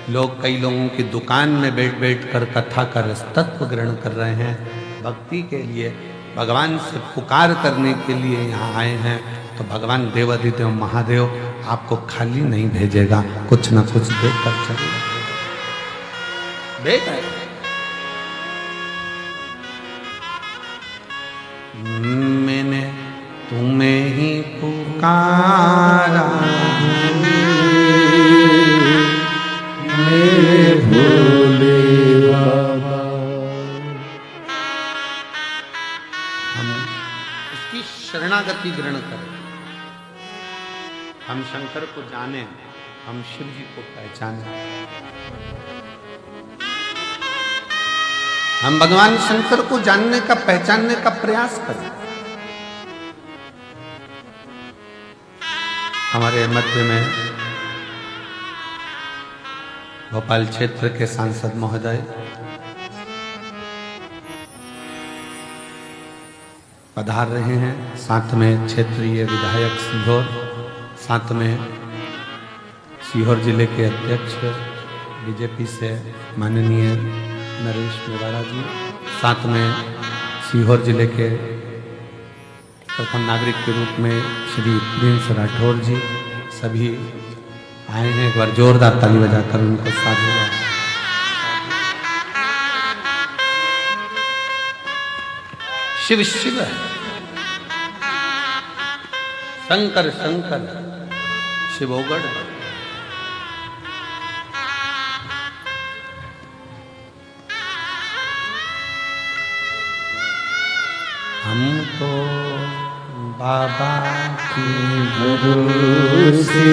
[SPEAKER 1] लोग, कई लोगों की दुकान में बैठ बैठ कर कथा का रसतत्व ग्रहण कर रहे हैं, भक्ति के लिए, भगवान से पुकार करने के लिए यहाँ आए हैं। तो भगवान देवाधिदेव महादेव आपको खाली नहीं भेजेगा, कुछ ना कुछ देकर चलेगा। देख मैंने तुम्हें ही पुकारा, मेरे भोले बाबा। हम उसकी शरणागति ग्रहण करें, हम शंकर को जाने, हम शिव जी को पहचाने, हम भगवान शंकर को जानने का, पहचानने का प्रयास करें। हमारे मध्य में भोपाल क्षेत्र के सांसद महोदय, पधार रहे हैं। साथ में क्षेत्रीय विधायक सीहोर, साथ में सीहोर जिले के अध्यक्ष बीजेपी से माननीय नरेश मेवाड़ा जी, साथ में सीहोर जिले के प्रथम नागरिक के रूप में श्री प्रिंस राठौर जी, सभी आए हैं। एक बार जोरदार ताली बजाकर उनको साधुवाद। शिव शिव शंकर शंकर शिवोगढ़। हमको बाबा की
[SPEAKER 2] भरोसे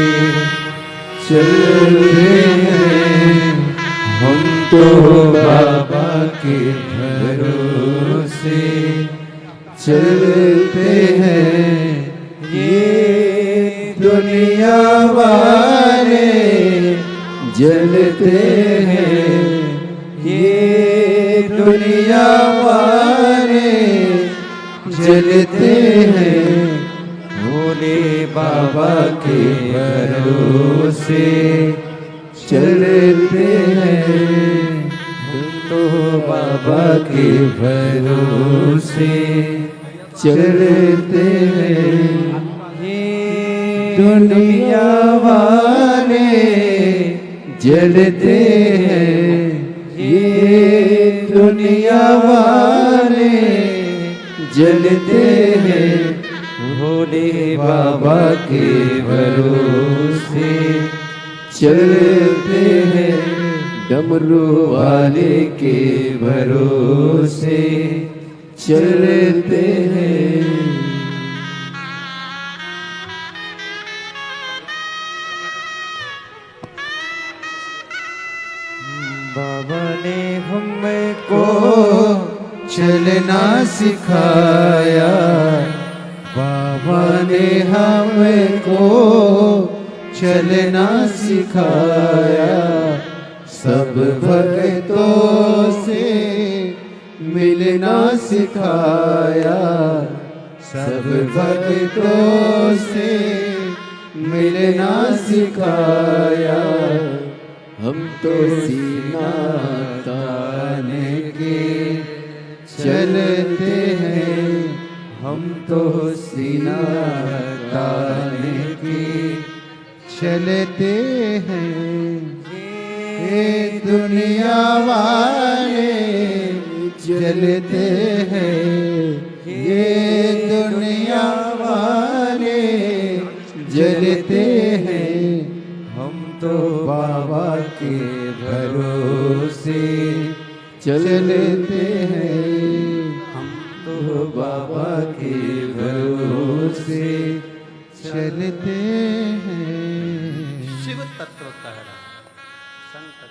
[SPEAKER 2] चलते हैं, हम तो बाबा के भरोसे चलते हैं। ये दुनिया वाले जलते हैं, ये दुनिया वाले जलते हैं। भोले बाबा के भरोसे चलते हैं, तो बाबा के भरोसे चलते हैं। ये दुनिया वाले जलते हैं, ये दुनिया वाले जलते हैं। भोले बाबा के भरोसे चलते हैं, डमरू वाले के भरोसे चलते हैं। बाबा ने हमको चलना सिखाया, बाबा ने हमको चलना सिखाया। सब भक्तों से मिलना सिखाया, सब भक्तों से मिलना सिखाया। हम तो सीना ताने के चलते हैं, हम तो सीना ताने के चलते हैं। ये दुनिया वाले जलते हैं, ये दुनिया वाले जलते हैं। हम तो बाबा के भरोसे चलते हैं, हम तो बाबा के भरोसे चलते हैं।
[SPEAKER 1] शिव तत्व कह रहा शंकर।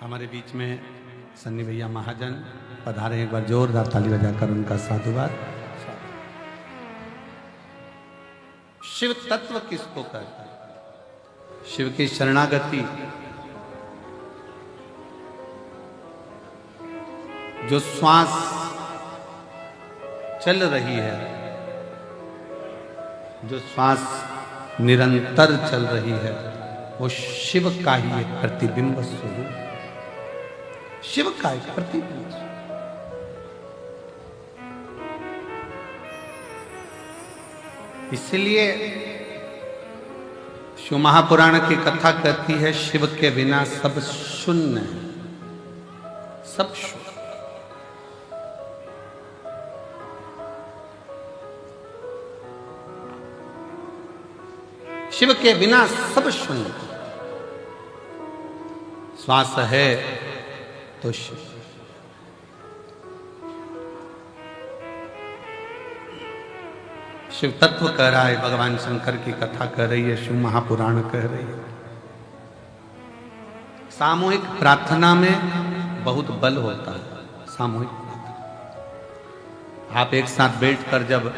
[SPEAKER 1] हमारे बीच में सन्नी भैया महाजन पधारे, एक बार जोरदार ताली बजाकर उनका साधुवाद। शिव तत्व किसको कहते हैं? शिव की शरणागति, जो श्वास चल रही है, जो श्वास निरंतर चल रही है, वो शिव का ही एक प्रतिबिंब स्वरूप, शिव का एक प्रतिबिंब। इसलिए शिव महापुराण की कथा कहती है, शिव के बिना सब शून्य है, सब शून्य। शिव के बिना सब शून्य। श्वास है तो शिव। शिव तत्व कह रहा है, भगवान शंकर की कथा कह रही है, शिव महापुराण कह रही है। सामूहिक प्रार्थना में बहुत बल होता है। सामूहिक प्रार्थना आप एक साथ बैठकर जब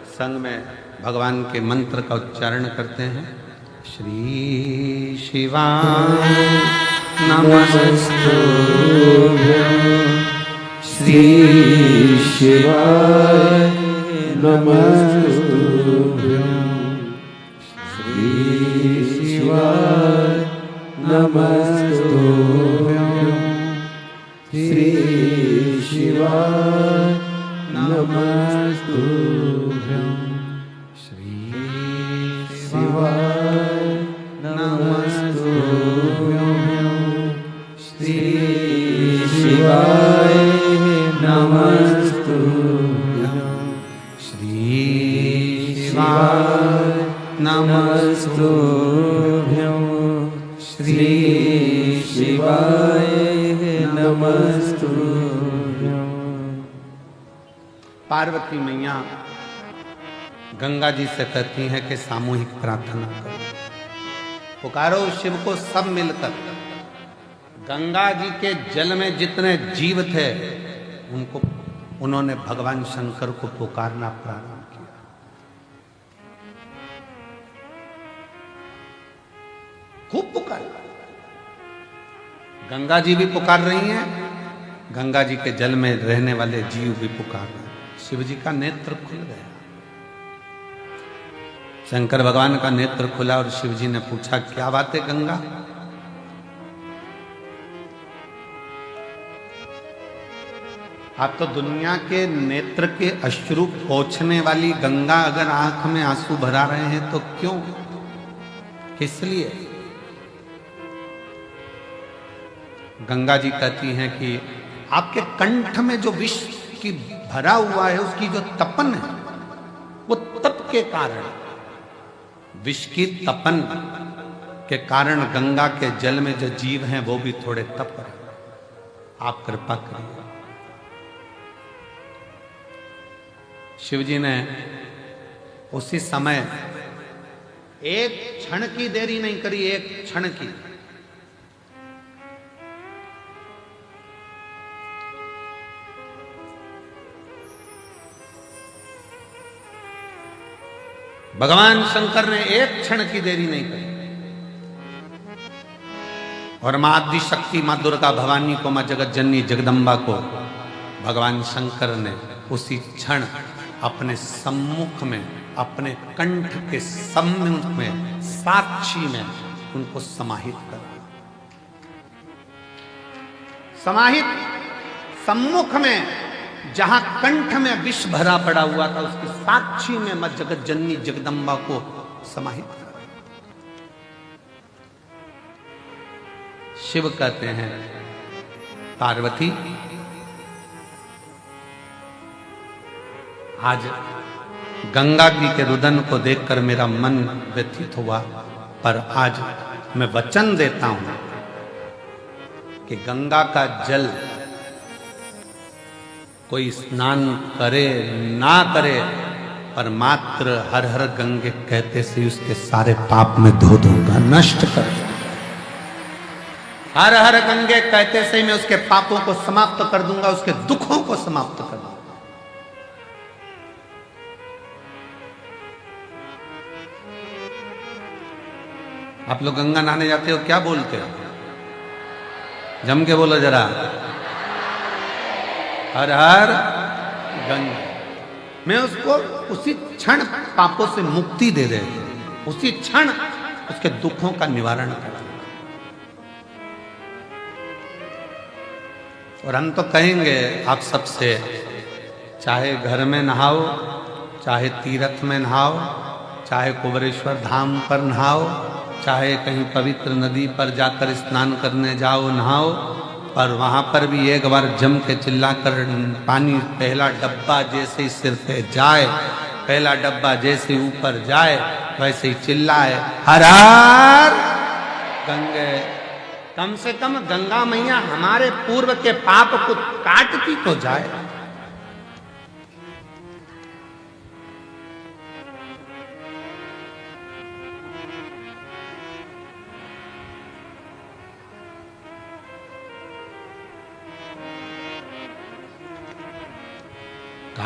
[SPEAKER 1] संग में भगवान के मंत्र का उच्चारण करते हैं, श्री शिवाय नमस्तुभ्यं,
[SPEAKER 2] श्री शिवाय नमस्तुभ्यं, श्री शिवाय नमस्तुभ्यं, श्री शिवाय नमस्तुभ्यं, श्री शिवाय नमस्तुभ्यं, श्री शिवाय नमस्तुभ्यं, श्री शिवाय नमस्तुभ्यं, श्री शिवाय नमस्तुभ्यं।
[SPEAKER 1] पार्वती मैया गंगा जी से कहती हैं कि सामूहिक प्रार्थना करो, पुकारो शिव को सब मिलकर। गंगा जी के जल में जितने जीव थे उन्होंने भगवान शंकर को पुकारना प्रारंभ किया। खूब पुकारा। गंगा जी भी पुकार रही हैं, गंगा जी के जल में रहने वाले जीव भी पुकार रहे हैं। शिव जी का नेत्र खुल गया, शंकर भगवान का नेत्र खुला और शिव जी ने पूछा, क्या बात है गंगा? आप तो दुनिया के नेत्र के अश्रु पोंछने वाली गंगा अगर आंख में आंसू भरा रहे हैं तो क्यों, किस लिए? गंगा जी कहती हैं कि आपके कंठ में जो विष की भरा हुआ है, उसकी जो तपन है, वो तप के कारण, विष की तपन के कारण गंगा के जल में जो जीव हैं वो भी थोड़े तप रहे। आप कृपा करिए। शिव जी ने उसी समय एक क्षण की देरी नहीं करी, एक क्षण की। भगवान शंकर ने एक क्षण की देरी नहीं करी और मां आदि शक्ति, मां दुर्गा भवानी को, मां जगत जननी जगदम्बा को भगवान शंकर ने उसी क्षण अपने सम्मुख में, अपने कंठ के सम्मुख में, साक्षी में उनको समाहित कर दिया। समाहित सम्मुख में, जहां कंठ में विष भरा पड़ा हुआ था, उसकी साक्षी में मां जगत जननी जगदम्बा को समाहित कर। शिव कहते हैं, पार्वती आज गंगा जी के रुदन को देखकर मेरा मन व्यथित हुआ, पर आज मैं वचन देता हूं कि गंगा का जल कोई स्नान करे ना करे, पर मात्र हर हर गंगे कहते से उसके सारे पाप में धो दूंगा, नष्ट कर दूंगा। हर हर गंगे कहते से मैं उसके पापों को समाप्त कर दूंगा, उसके दुखों को समाप्त कर दूंगा। आप लोग गंगा नहाने जाते हो, क्या बोलते हो? जम के बोलो जरा, हर हर गंगा। मैं उसको उसी क्षण पापों से मुक्ति दे दे, उसी क्षण उसके दुखों का निवारण कर। और हम तो कहेंगे आप सबसे, चाहे घर में नहाओ, चाहे तीर्थ में नहाओ, चाहे कुबेरेश्वर धाम पर नहाओ, चाहे कहीं पवित्र नदी पर जाकर स्नान करने जाओ, नहाओ, पर वहां पर भी एक बार जम के चिल्लाकर पानी पहला डब्बा जैसे ही सिर पे जाए, पहला डब्बा जैसे ऊपर जाए, वैसे ही चिल्लाए, हर हर गंगे। कम से कम गंगा मैया हमारे पूर्व के पाप को काटती तो जाए।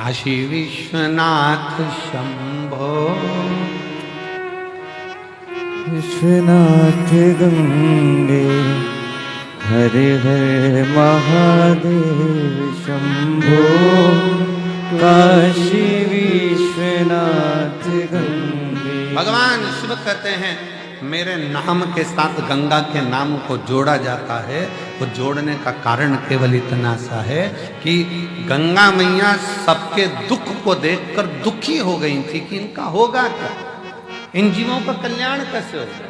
[SPEAKER 1] काशी विश्वनाथ शंभो
[SPEAKER 2] विश्वनाथ गंगे हरे हरे महादेव शंभो काशी विश्वनाथ गंगे।
[SPEAKER 1] भगवान शिव कहते हैं मेरे नाम के साथ गंगा के नाम को जोड़ा जाता है। वो जोड़ने का कारण केवल इतना सा है कि गंगा मैया सबके दुख को देखकर दुखी हो गई थी कि इनका होगा क्या, इन जीवों का कल्याण कैसे होगा।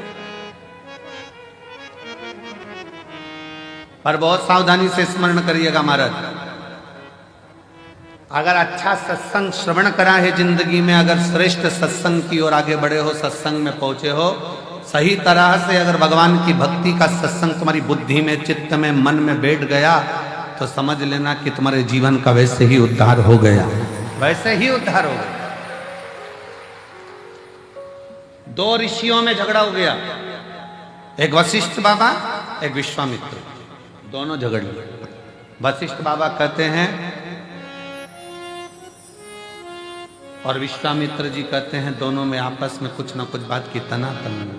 [SPEAKER 1] पर बहुत सावधानी से स्मरण करिएगा महाराज, अगर अच्छा सत्संग श्रवण करा है जिंदगी में, अगर श्रेष्ठ सत्संग की ओर आगे बढ़े हो, सत्संग में पहुंचे हो, सही तरह से अगर भगवान की भक्ति का सत्संग तुम्हारी बुद्धि में, चित्त में, मन में बैठ गया तो समझ लेना कि तुम्हारे जीवन का वैसे ही उद्धार हो गया, वैसे ही उद्धार हो गया। दो ऋषियों में झगड़ा हो गया, एक वशिष्ठ बाबा एक विश्वामित्र, दोनों झगड़ लिए। वशिष्ठ बाबा कहते हैं और विश्वामित्र जी कहते हैं, दोनों में आपस में कुछ ना कुछ बात की तनातनी।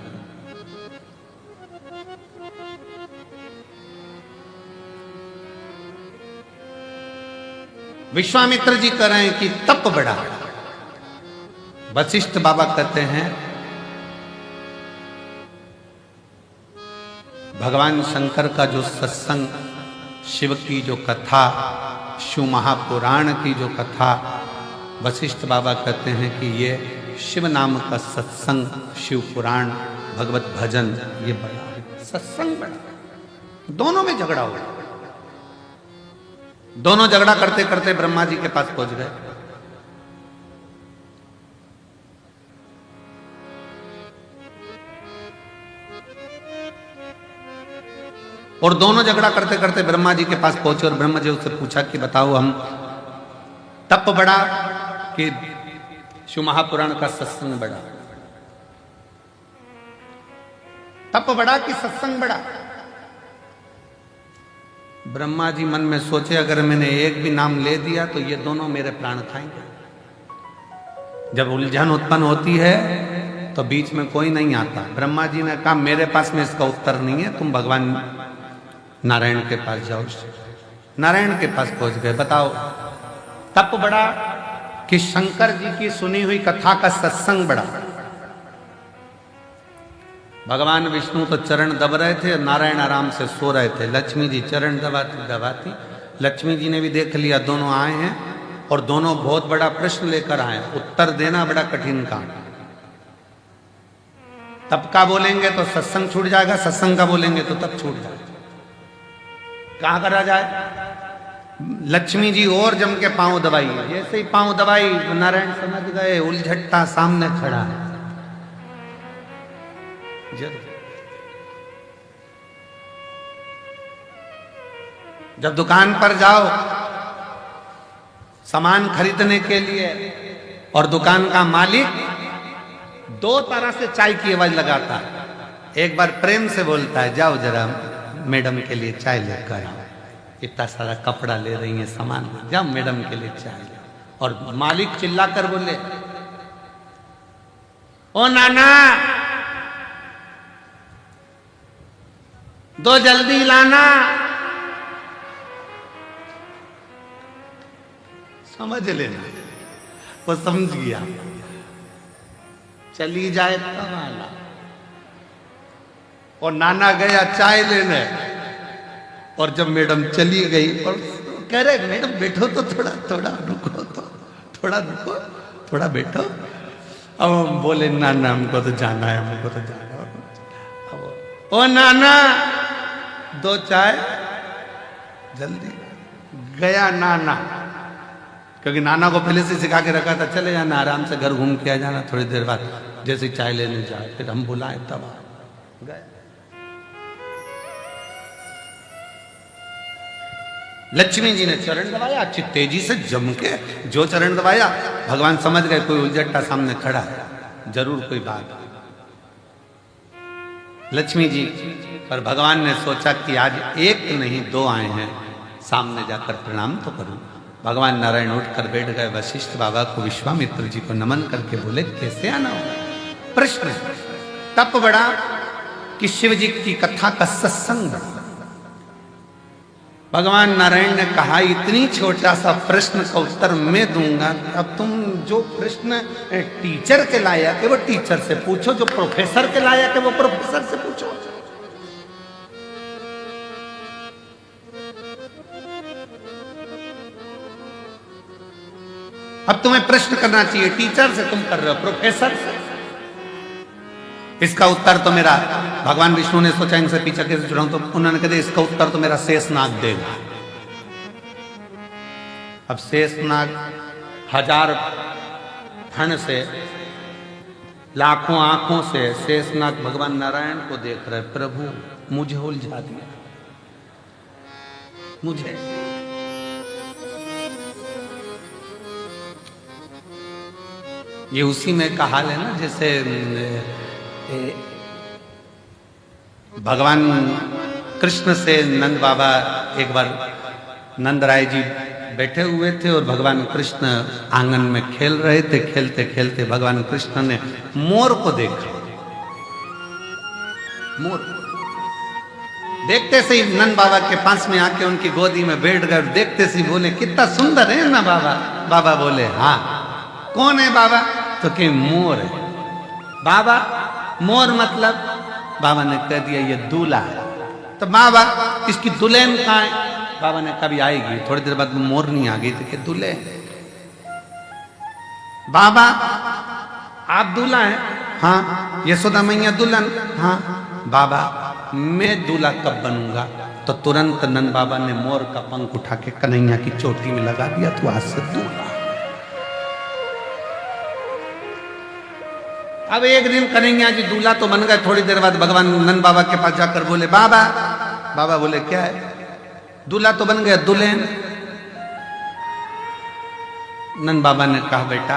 [SPEAKER 1] विश्वामित्र जी कह रहे हैं कि तप बढ़ा, वशिष्ठ बाबा कहते हैं भगवान शंकर का जो सत्संग, शिव की जो कथा, शिव महापुराण की जो कथा, वशिष्ठ बाबा कहते हैं कि ये शिव नाम का सत्संग, शिव पुराण, भगवत भजन, ये बड़ा सत्संग बड़ा। दोनों में झगड़ा हुआ, दोनों झगड़ा करते करते ब्रह्मा जी के पास पहुंच गए। और दोनों झगड़ा करते करते ब्रह्मा जी के पास पहुंचे और ब्रह्मा जी उससे पूछा कि बताओ, हम तप बढ़ा कि शिव महापुराण का सत्संग बढ़ा, तप बढ़ा कि सत्संग बढ़ा। ब्रह्मा जी मन में सोचे अगर मैंने एक भी नाम ले दिया तो ये दोनों मेरे प्राण खाएंगे। जब उलझन उत्पन्न होती है तो बीच में कोई नहीं आता। ब्रह्मा जी ने कहा मेरे पास में इसका उत्तर नहीं है, तुम भगवान नारायण के पास जाओ। नारायण के पास पहुंच गए। बताओ तप बढ़ा कि शंकर जी की सुनी हुई कथा का सत्संग बढ़ा। भगवान विष्णु तो चरण दब रहे थे, नारायण आराम से सो रहे थे। लक्ष्मी जी चरण दबाती दबाती, लक्ष्मी जी ने भी देख लिया दोनों आए हैं और दोनों बहुत बड़ा प्रश्न लेकर आए, उत्तर देना बड़ा कठिन काम। तप का बोलेंगे तो सत्संग छूट जाएगा, सत्संग का बोलेंगे तो तप छूट जाएगा। कहां करा जाए? लक्ष्मी जी और जम के पांव दबाई, जैसे ही पांव दबाई नारायण समझ गए उलझट्टा सामने खड़ा है। जब दुकान पर जाओ सामान खरीदने के लिए और दुकान का मालिक दो तरह से चाय की आवाज लगाता है। एक बार प्रेम से बोलता है जाओ जरा मैडम के लिए चाय लेकर आओ, इतना सारा कपड़ा ले रही है सामान, जाओ मैडम के लिए चाय ले। और मालिक चिल्लाकर बोले ओ नाना दो जल्दी लाना। समझ लेना, वो समझ गया। चली जाए तब आना। और नाना गया चाय लेने, और जब मैडम चली गई और कह रहे मैडम बैठो तो थोड़ा थोड़ा रुको, तो थोड़ा रुको, थोड़ा बैठो। अब हम बोले नाना हमको तो जाना है, हमको तो जाना है। ओ नाना दो चाय जल्दी। गया नाना, क्योंकि नाना को पहले से सिखा के रखा था चले जाना आराम से घर घूम के आ जाना, थोड़ी देर बाद जैसे चाय लेने जाए फिर हम बुलाए तब गए। लक्ष्मी जी ने चरण दबाया अच्छी तेजी से जम के, जो चरण दबाया भगवान समझ गए कोई उलझट्टा सामने खड़ा है, जरूर कोई बात। लक्ष्मी जी पर भगवान ने सोचा कि आज एक नहीं दो आए हैं, सामने जाकर प्रणाम तो करूं। भगवान नारायण उठकर बैठ गए। वशिष्ठ बाबा को, विश्वामित्र जी को नमन करके बोले, कैसे आना होगा? प्रश्न तप बड़ा कि शिव जी की कथा का सत्संग बड़ा। भगवान नारायण ने कहा, इतनी छोटा सा प्रश्न का उत्तर मैं दूंगा, अब तुम जो प्रश्न टीचर के लायक है वो टीचर से पूछो, जो प्रोफेसर के लायक है वो प्रोफेसर से पूछो। अब तुम्हें प्रश्न करना चाहिए टीचर से, तुम कर रहे हो प्रोफेसर से। इसका उत्तर तो मेरा, भगवान विष्णु ने सोचा इनसे पीछे कैसे जुड़ा, तो उन्होंने कहा इसका उत्तर तो मेरा शेषनाग देगा। अब शेषनाग 1000 फण से, लाखों आंखों से शेषनाग भगवान नारायण को देख रहे, प्रभु मुझे उलझा दिया, मुझे। ये उसी में का हाल है ना, जैसे भगवान कृष्ण से नंद बाबा, एक बार नंद राय जी बैठे हुए थे और भगवान कृष्ण आंगन में खेल रहे थे। खेलते खेलते भगवान कृष्ण ने मोर को देखा। मोर देखते से ही नंद बाबा के पास में आके उनकी गोदी में बैठ गए। देखते से ही बोले, कितना सुंदर है ना बाबा। बाबा बोले, हाँ। कौन है बाबा? तो कि मोर है। बाबा मोर मतलब? बाबा ने कह दिया ये दूल्हा है। तो बाबा इसकी दुल्हन कहाँ है? बाबा ने कभी आएगी। थोड़ी देर बाद मोर नहीं आ गई, तो कि दूल्हे। बाबा आप दूल्हा हैं? हाँ। यशोदा मैया दुल्हन? हाँ। बाबा मैं दूल्हा कब बनूंगा? तो तुरंत नंद बाबा ने मोर का पंख उठा के कन्हैया की चोटी में लगा दिया, तो आज से दूल्हा। अब एक दिन कन्हैया जी दूल्हा तो बन गए। थोड़ी देर बाद भगवान नंद बाबा के पास जाकर बोले, बाबा। बाबा बोले, क्या है? दूल्हा तो बन गया, दुल्हन? नंद बाबा ने कहा, बेटा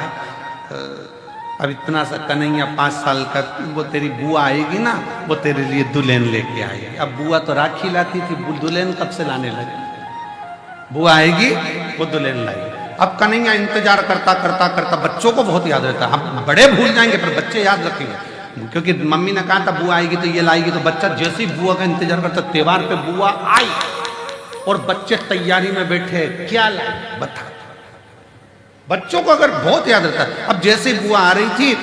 [SPEAKER 1] अब इतना सा कन्हैया 5 साल का, वो तेरी बुआ आएगी ना, वो तेरे लिए दुल्हन लेके आएगी। अब बुआ तो राखी लाती थी, दुल्हन कब से लाने लगी? बुआ आएगी वो दुल्हन लाएगी। अब कन्हैया इंतजार करता करता करता, बच्चों को बहुत याद रहता है। हम बड़े भूल जाएंगे पर बच्चे याद रखेंगे, क्योंकि मम्मी ने कहा था बुआ आएगी तो ये लाएगी। तो बच्चा जैसे ही बुआ का इंतजार करता, त्योहार पे बुआ आई और बच्चे तैयारी में बैठे, क्या लाए बता। बच्चों को अगर बहुत याद रहता है। अब जैसे बुआ आ रही थी,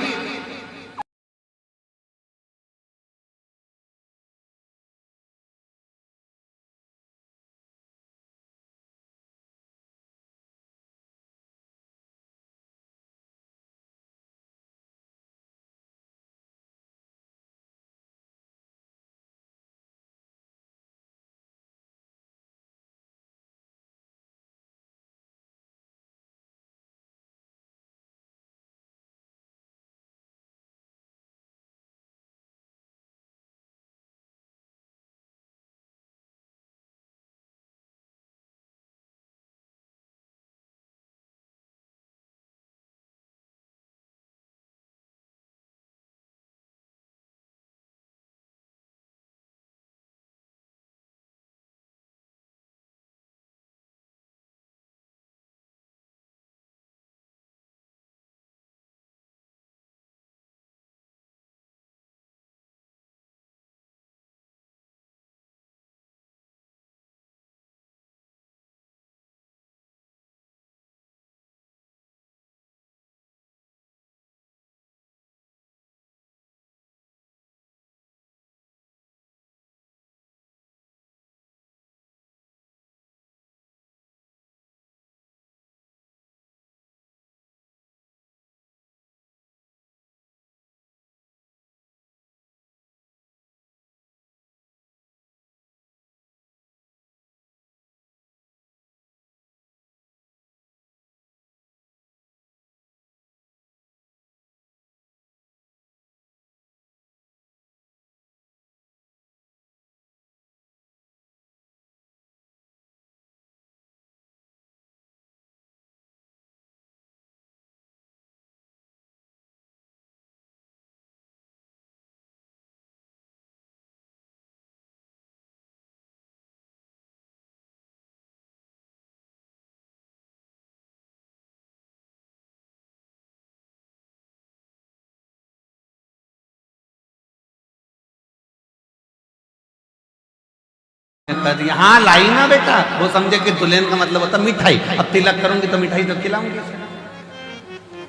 [SPEAKER 1] कह दिया हाँ लाई ना बेटा, वो समझे कि दुल्हन का मतलब होता मिठाई, अब तिलक करूंगी तो मिठाई तो खिलाऊंगी।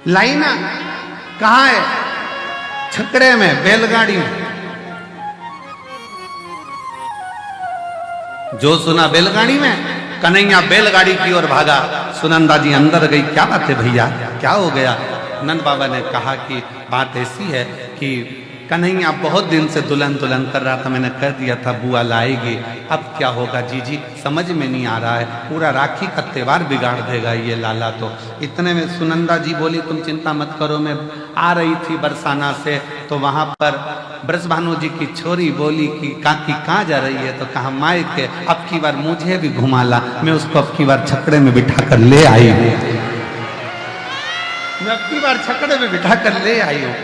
[SPEAKER 1] लाई ना कहाँ है? छकड़े में, बैलगाड़ी में। जो सुना बैलगाड़ी में, कन्हैया बैलगाड़ी की ओर भागा। सुनंदा जी अंदर गई, क्या बात है भैया, क्या हो गया? नंद बाबा ने कहा कि बात ऐसी है कि कन्हैया बहुत दिन से दुल्हन दुल्हन कर रहा था, मैंने कह दिया था बुआ लाएगी, अब क्या होगा जीजी समझ में नहीं आ रहा है, पूरा राखी का त्योहार बिगाड़ देगा ये लाला। तो इतने में सुनंदा जी बोली तुम चिंता मत करो, मैं आ रही थी बरसाना से, तो वहाँ पर ब्रजभानु जी की छोरी बोली कि काकी कहाँ जा रही है? तो कहा मायके, अब की बार मुझे भी घुमा ला, मैं उसको अब की बार छकड़े में बिठा कर ले आई हूँ, मैं अब की बार छकड़े में बिठा कर ले आई हूँ।